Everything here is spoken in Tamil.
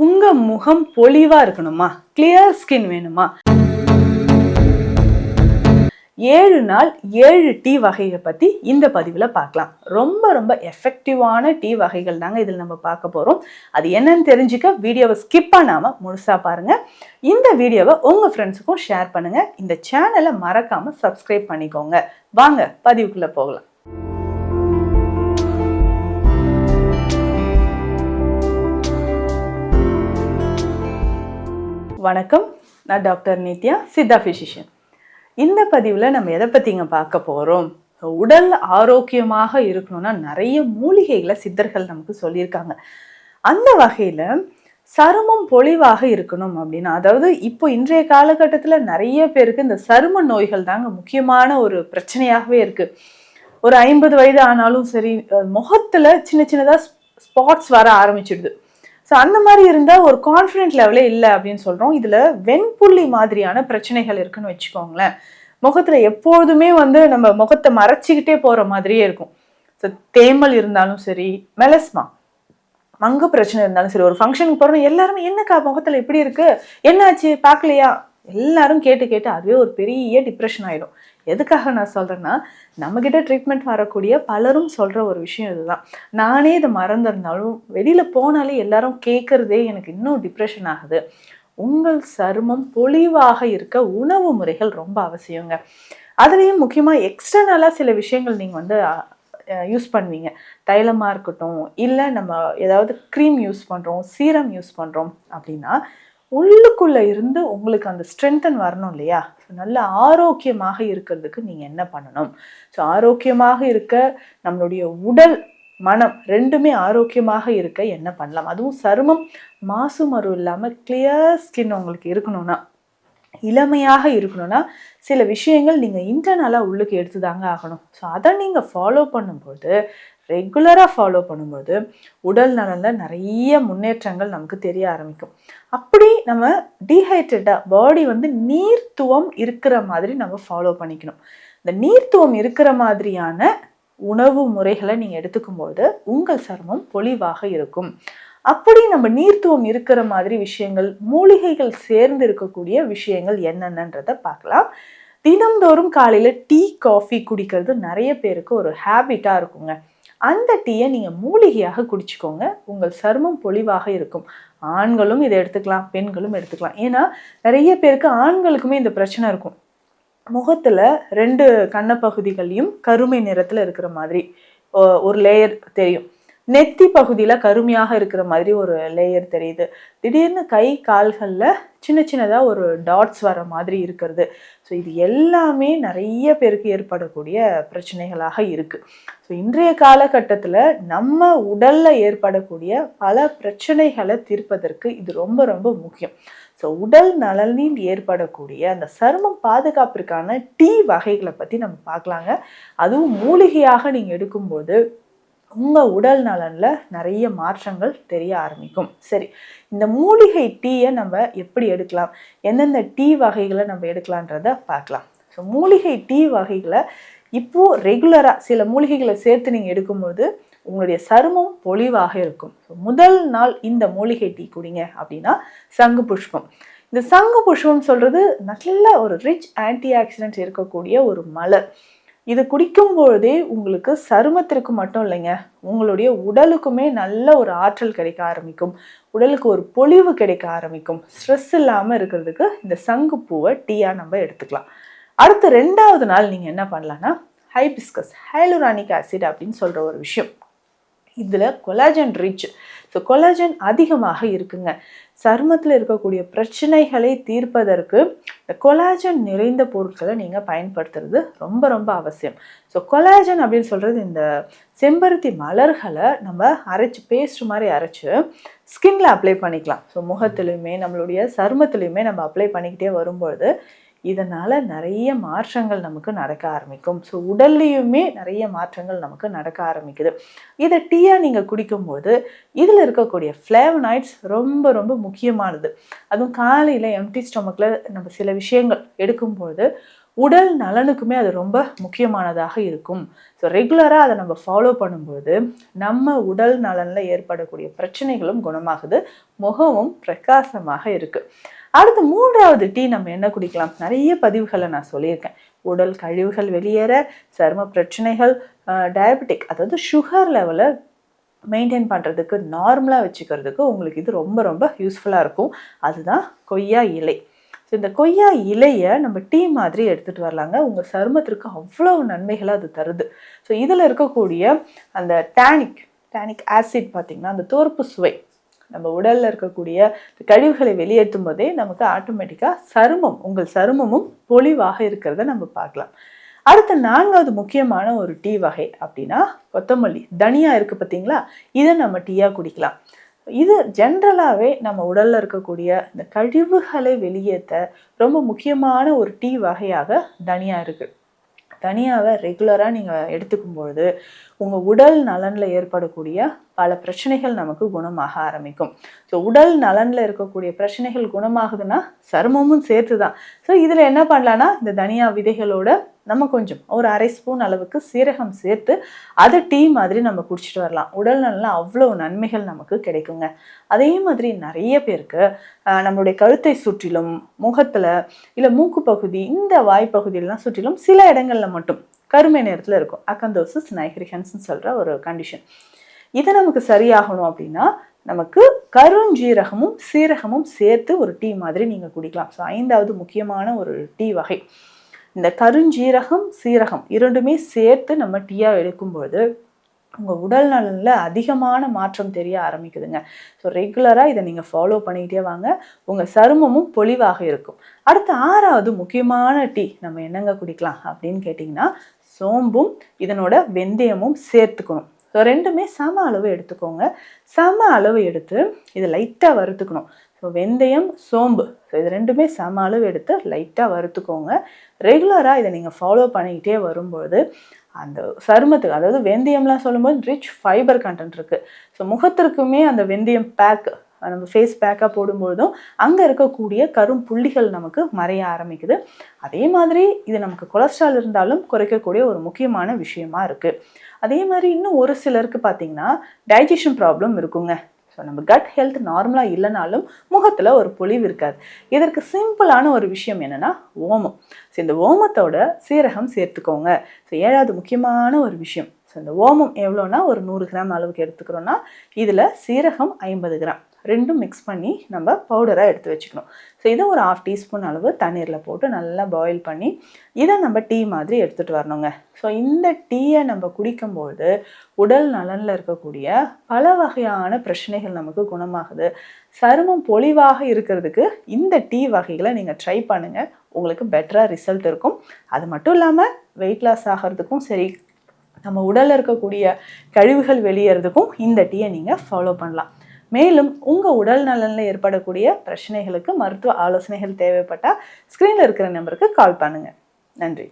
உங்க முகம் பொலிவா இருக்கணுமா? கிளியர் ஸ்கின் வேணுமா? 7 நாள் 7 டீ வகைகள் பத்தி இந்த பதிவுல பார்க்கலாம். ரொம்ப எஃபெக்டிவான டீ வகைகள் தாங்க இதில் நம்ம பார்க்க போறோம். அது என்னன்னு தெரிஞ்சுக்க வீடியோவை ஸ்கிப் பண்ணாம முழுசா பாருங்க. இந்த வீடியோவை உங்க ஃப்ரெண்ட்ஸுக்கும் ஷேர் பண்ணுங்க. இந்த சேனலை மறக்காம சப்ஸ்கிரைப் பண்ணிக்கோங்க. வாங்க பதிவுக்குள்ள போகலாம். வணக்கம், நான் டாக்டர் நித்யா, சித்தா பிசிஷியன். இந்த பதிவில் நம்ம எதை பற்றிங்க பார்க்க போகிறோம்? உடல் ஆரோக்கியமாக இருக்கணும்னா நிறைய மூலிகைகளை சித்தர்கள் நமக்கு சொல்லியிருக்காங்க. அந்த வகையில் சருமம் பொலிவாக இருக்கணும் அப்படின்னா, அதாவது இப்போ இன்றைய காலகட்டத்தில் நிறைய பேருக்கு இந்த சரும நோய்கள் தாங்க முக்கியமான ஒரு பிரச்சனையாகவே இருக்குது. ஒரு 50 வயது ஆனாலும் சரி, முகத்தில் சின்னதாக ஸ்பாட்ஸ் வர ஆரம்பிச்சிடுது. ஸோ அந்த மாதிரி இருந்தால் ஒரு கான்ஃபிடென்ட் லெவலே இல்லை அப்படின்னு சொல்கிறோம். இதில் வெண்புள்ளி மாதிரியான பிரச்சனைகள் இருக்குன்னு வச்சுக்கோங்களேன். முகத்தில் எப்பொழுதுமே நம்ம முகத்தை மறைச்சிக்கிட்டே போகிற மாதிரியே இருக்கும். ஸோ தேமல் இருந்தாலும் சரி, மெலஸ்மா மங்கு பிரச்சனை இருந்தாலும் சரி, ஒரு ஃபங்க்ஷனுக்கு போகிறோம், எல்லாருமே என்னக்கா முகத்தில் எப்படி இருக்குது, என்னாச்சு பார்க்கலையா, எல்லாரும் கேட்டு அதுவே ஒரு பெரிய டிப்ரெஷன் ஆகிடும். எதுக்காக நான் சொல்கிறேன்னா, நம்மக்கிட்ட ட்ரீட்மெண்ட் வரக்கூடிய பலரும் சொல்கிற ஒரு விஷயம் இதுதான். நானே இதை மறந்துருந்தாலும் வெளியில் போனாலே எல்லாரும் கேட்குறதே எனக்கு இன்னும் டிப்ரெஷன் ஆகுது. உங்கள் சருமம் பொலிவாக இருக்க உணவு முறைகள் ரொம்ப அவசியங்க. அதுலேயும் முக்கியமாக எக்ஸ்டர்னலாக சில விஷயங்கள் நீங்கள் யூஸ் பண்ணுவீங்க. தைலமாக இருக்கட்டும், இல்லை நம்ம ஏதாவது க்ரீம் யூஸ் பண்ணுறோம், சீரம் யூஸ் பண்ணுறோம் அப்படின்னா உள்ளுக்குள்ளே இருந்து உங்களுக்கு அந்த ஸ்ட்ரென்தன் வரணும் இல்லையா? நல்ல ஆரோக்கியமாக இருக்கிறதுக்கு நீங்கள் என்ன பண்ணணும்? ஸோ ஆரோக்கியமாக இருக்க நம்மளுடைய உடல் மனம் ரெண்டுமே ஆரோக்கியமாக இருக்க என்ன பண்ணலாம்? அதுவும் சருமம் மாசு மறு இல்லாமல் கிளியர் ஸ்கின் உங்களுக்கு இருக்கணும்னா, இளமையாக இருக்கணும்னா சில விஷயங்கள் நீங்கள் இன்டர்னலாக உள்ளுக்கு எடுத்து தாங்க ஆகணும். ஸோ அதை நீங்கள் ரெகுலராக ஃபாலோ பண்ணும்போது உடல் நலனில் நிறைய முன்னேற்றங்கள் நமக்கு தெரிய ஆரம்பிக்கும். அப்படி நம்ம டீஹைட்ரேட்டாக பாடி நீர்த்துவம் இருக்கிற மாதிரி நம்ம ஃபாலோ பண்ணிக்கணும். இந்த நீர்த்துவம் இருக்கிற மாதிரியான உணவு முறைகளை நீங்கள் எடுத்துக்கும்போது உங்கள் சருமம் பொலிவாக இருக்கும். அப்படி நம்ம நீர்த்துவம் இருக்கிற மாதிரி விஷயங்கள், மூலிகைகள் சேர்ந்து இருக்கக்கூடிய விஷயங்கள் என்னென்னன்றதை பார்க்கலாம். தினம்தோறும் காலையில் டீ காஃபி குடிக்கிறது நிறைய பேருக்கு ஒரு ஹேபிட்டாக இருக்குங்க. அந்த டீயை நீங்கள் மூலிகையாக குடிச்சிக்கோங்க. உங்கள் சருமம் பொலிவாக இருக்கும். ஆண்களும் இதை எடுத்துக்கலாம், பெண்களும் எடுத்துக்கலாம். ஏன்னா நிறைய பேருக்கு ஆண்களுக்குமே இந்த பிரச்சனை இருக்கும். முகத்தில் 2 கன்னப்பகுதிகளையும் கருமை நிறத்தில் இருக்கிற மாதிரி ஒரு லேயர் தெரியும். நெத்தி பகுதியில் கருமையாக இருக்கிற மாதிரி ஒரு லேயர் தெரியுது. திடீர்னு கை கால்களில் சின்னதாக ஒரு டாட்ஸ் வர மாதிரி இருக்கிறது. ஸோ இது எல்லாமே நிறைய பேருக்கு ஏற்படக்கூடிய பிரச்சனைகளாக இருக்குது. ஸோ இன்றைய காலகட்டத்தில் நம்ம உடலில் ஏற்படக்கூடிய பல பிரச்சனைகளை தீர்ப்பதற்கு இது ரொம்ப முக்கியம். ஸோ உடல் நலனில் ஏற்படக்கூடிய அந்த சருமம் பாதுகாப்பிற்கான டீ வகைகளை பற்றி நம்ம பார்க்கலாங்க. அதுவும் மூலிகையாக நீங்கள் எடுக்கும்போது உங்கள் உடல் நலனில் நிறைய மாற்றங்கள் தெரிய ஆரம்பிக்கும். சரி, இந்த மூலிகை டீயை நம்ம எப்படி எடுக்கலாம், எந்தெந்த டீ வகைகளை நம்ம எடுக்கலான்றதை பார்க்கலாம். ஸோ மூலிகை டீ வகைகளை இப்போது ரெகுலராக சில மூலிகைகளை சேர்த்து நீங்கள் எடுக்கும்போது உங்களுடைய சருமம் பொலிவாக இருக்கும். ஸோ முதல் நாள் இந்த மூலிகை டீ குடிங்க அப்படின்னா சங்கு புஷ்பம். இந்த சங்கு புஷ்பம் சொல்கிறது நல்ல ஒரு ரிச் ஆன்டி ஆக்சிடென்ட்ஸ் இருக்கக்கூடிய ஒரு மலர். இது குடிக்கும்பொழுதே உங்களுக்கு சருமத்திற்கு மட்டும் இல்லைங்க, உங்களுடைய உடலுக்குமே நல்ல ஒரு ஆற்றல் கிடைக்க ஆரம்பிக்கும். உடலுக்கு ஒரு பொலிவு கிடைக்க ஆரம்பிக்கும். ஸ்ட்ரெஸ் இல்லாமல் இருக்கிறதுக்கு இந்த சங்கு பூவை டீயாக நம்ம எடுத்துக்கலாம். அடுத்து 2வது நாள் நீங்கள் என்ன பண்ணலான்னா ஹைபிஸ்கஸ், ஹைலூரானிக் ஆசிட் அப்படின்னு சொல்கிற ஒரு விஷயம். இதில் கொலாஜன் ரிச். ஸோ கொலாஜன் அதிகமாக இருக்குங்க. சருமத்தில் இருக்கக்கூடிய பிரச்சனைகளை தீர்ப்பதற்கு இந்த கொலாஜன் நிறைந்த பொருட்களை நீங்கள் பயன்படுத்துறது ரொம்ப அவசியம். ஸோ கொலாஜன் அப்படின்னு சொல்கிறது இந்த செம்பருத்தி மலர்களை நம்ம பேஸ்ட் மாதிரி அரைச்சி ஸ்கின்ல அப்ளை பண்ணிக்கலாம். ஸோ முகத்துலையுமே நம்மளுடைய சருமத்துலையுமே நம்ம அப்ளை பண்ணிக்கிட்டே வரும்பொழுது இதனால் நிறைய மாற்றங்கள் நமக்கு நடக்க ஆரம்பிக்கும். ஸோ உடல்லையுமே நிறைய மாற்றங்கள் நமக்கு நடக்க ஆரம்பிக்குது. இதை டீயாக நீங்கள் குடிக்கும்போது இதில் இருக்கக்கூடிய ஃப்ளேவனாய்ட்ஸ் ரொம்ப முக்கியமானது. அதுவும் காலையில் எம்டி ஸ்டொமக்கில் நம்ம சில விஷயங்கள் எடுக்கும்போது உடல் நலனுக்குமே அது ரொம்ப முக்கியமானதாக இருக்கும். ஸோ ரெகுலராக அதை நம்ம ஃபாலோ பண்ணும்போது நம்ம உடல் நலனில் ஏற்படக்கூடிய பிரச்சனைகளும் குணமாகுது, முகமும் பிரகாசமாக இருக்குது. அடுத்து 3வது டீ நம்ம என்ன குடிக்கலாம்? நிறைய பதிவுகளை நான் சொல்லியிருக்கேன். உடல் கழிவுகள் வெளியேற, சரும பிரச்சனைகள், டயபெட்டிக் அதாவது சுகர் லெவலை மெயின்டைன் பண்ணுறதுக்கு, நார்மலாக வச்சுக்கிறதுக்கு உங்களுக்கு இது ரொம்ப ரொம்ப யூஸ்ஃபுல்லாக இருக்கும். அதுதான் கொய்யா இலை. ஸோ இந்த கொய்யா இலையை நம்ம டீ மாதிரி எடுத்துகிட்டு வரலாங்க. உங்கள் சருமத்திற்கு அவ்வளோ நன்மைகளை அது தருது. ஸோ இதில் இருக்கக்கூடிய அந்த டேனிக் ஆசிட் பார்த்திங்கன்னா, அந்த தோற்பு சுவை நம்ம உடலில் இருக்கக்கூடிய கழிவுகளை வெளியேற்றும் போதே நமக்கு ஆட்டோமேட்டிக்காக உங்கள் சருமமும் பொலிவாக இருக்கிறத நம்ம பார்க்கலாம். அடுத்த 4வது முக்கியமான ஒரு டீ வகை அப்படின்னா கொத்தமல்லி, தனியா இருக்குது பார்த்தீங்களா, இதை நம்ம டீயாக குடிக்கலாம். இது ஜென்ரலாகவே நம்ம உடலில் இருக்கக்கூடிய இந்த கழிவுகளை வெளியேற்ற ரொம்ப முக்கியமான ஒரு டீ வகையாக தனியா இருக்குது. தனியாவை ரெகுலராக நீங்கள் எடுத்துக்கும் பொழுது உங்கள் உடல் நலனில் ஏற்படக்கூடிய பல பிரச்சனைகள் நமக்கு குணமாக ஆரம்பிக்கும். ஸோ உடல் நலனில் இருக்கக்கூடிய பிரச்சனைகள் குணமாகுதுன்னா சருமமும் சேர்த்து தான். ஸோ இதில் என்ன பண்ணலான்னா, இந்த தனியா விதைகளோட நம்ம கொஞ்சம் ஒரு 1/2 ஸ்பூன் அளவுக்கு சீரகம் சேர்த்து அதை டீ மாதிரி நம்ம குடிச்சிட்டு வரலாம். உடல் நலனில் அவ்வளோ நன்மைகள் நமக்கு கிடைக்குங்க. அதே மாதிரி நிறைய பேருக்கு நம்மளுடைய கழுத்தை சுற்றிலும், முகத்தில், இல்லை மூக்கு பகுதி, இந்த வாய்ப்பகுதியிலாம் சுற்றிலும் சில இடங்களில் மட்டும் கருமை நேரத்தில் இருக்கும். அக்கந்தோசிஸ் நைக்ரிகன்ஸ்ன்னு சொல்கிற ஒரு கண்டிஷன். இதை நமக்கு சரியாகணும் அப்படின்னா நமக்கு கருஞ்சீரகமும் சீரகமும் சேர்த்து ஒரு டீ மாதிரி நீங்கள் குடிக்கலாம். ஸோ 5வது முக்கியமான ஒரு டீ வகை இந்த கருஞ்சீரகம், சீரகம் இரண்டுமே சேர்த்து நம்ம டீயாக எடுக்கும்போது உங்கள் உடல் நலனில் அதிகமான மாற்றம் தெரிய ஆரம்பிக்குதுங்க. ஸோ ரெகுலராக இதை நீங்கள் ஃபாலோ பண்ணிக்கிட்டே வாங்க, உங்கள் சருமமும் பொலிவாக இருக்கும். அடுத்த 6வது முக்கியமான டீ நம்ம என்னங்க குடிக்கலாம் அப்படின்னு கேட்டிங்கன்னா, சோம்பும் இதனோட வெந்தயமும் சேர்த்துக்கணும். ஸோ 2மே சம அளவு எடுத்துக்கோங்க. சம அளவு எடுத்து இதை லைட்டாக வறுத்துக்கணும். ஸோ வெந்தயம், சோம்பு, ஸோ இது 2மே சம அளவு எடுத்து லைட்டாக வறுத்துக்கோங்க. ரெகுலராக இதை நீங்கள் ஃபாலோ பண்ணிக்கிட்டே வரும்பொழுது அந்த சருமத்துக்கு, அதாவது வெந்தயம்லாம் சொல்லும்போது ரிச் ஃபைபர் கண்டென்ட் இருக்குது. ஸோ முகத்திற்குமே அந்த வெந்தயம் பேக் நம்ம ஃபேஸ் பேக்காக போடும்பொழுதும் அங்கே இருக்கக்கூடிய கரும்புள்ளிகள் நமக்கு மறைய ஆரம்பிக்குது. அதே மாதிரி இது நமக்கு கொலஸ்ட்ரால் இருந்தாலும் குறைக்கக்கூடிய ஒரு முக்கியமான விஷயமா இருக்குது. அதே மாதிரி இன்னும் ஒரு சிலருக்கு பார்த்திங்கன்னா டைஜஷன் ப்ராப்ளம் இருக்குங்க. ஸோ நம்ம கட் ஹெல்த் நார்மலாக இல்லைனாலும் முகத்தில் ஒரு பொலிவு இருக்காது. இதற்கு சிம்பிளான ஒரு விஷயம் என்னென்னா ஓமம். ஸோ இந்த ஓமத்தோட சீரகம் சேர்த்துக்கோங்க. ஸோ 7வது முக்கியமான ஒரு விஷயம், ஸோ இந்த ஓமம் எவ்வளோனா ஒரு 100 கிராம் அளவுக்கு எடுத்துக்கிறோன்னா இதில் சீரகம் 50 கிராம், ரெண்டும் மிக்ஸ் பண்ணி நம்ம பவுடராக எடுத்து வச்சுக்கணும். ஸோ இதை ஒரு 1/2 டீஸ்பூன் அளவு தண்ணீரில் போட்டு நல்லா பாயில் பண்ணி இதை நம்ம டீ மாதிரி எடுத்துகிட்டு வரணுங்க. ஸோ இந்த டீயை நம்ம குடிக்கும்போது உடல் நலனில் இருக்கக்கூடிய பல வகையான பிரச்சனைகள் நமக்கு குணமாகுது. சருமம் பொலிவாக இருக்கிறதுக்கு இந்த டீ வகைகளை நீங்கள் ட்ரை பண்ணுங்கள், உங்களுக்கு பெட்டராக ரிசல்ட் இருக்கும். அது மட்டும் இல்லாமல் வெயிட் லாஸ் ஆகிறதுக்கும் சரி, நம்ம உடலில் இருக்கக்கூடிய கழிவுகள் வெளியேறதுக்கும் இந்த டீயை நீங்கள் ஃபாலோ பண்ணலாம். மேலும் உங்கள் உடல் நலனில் ஏற்படக்கூடிய பிரச்சனைகளுக்கு மருத்துவ ஆலோசனைகள் தேவைப்பட்டால் ஸ்க்ரீனில் இருக்கிற நம்பருக்கு கால் பண்ணுங்கள். நன்றி.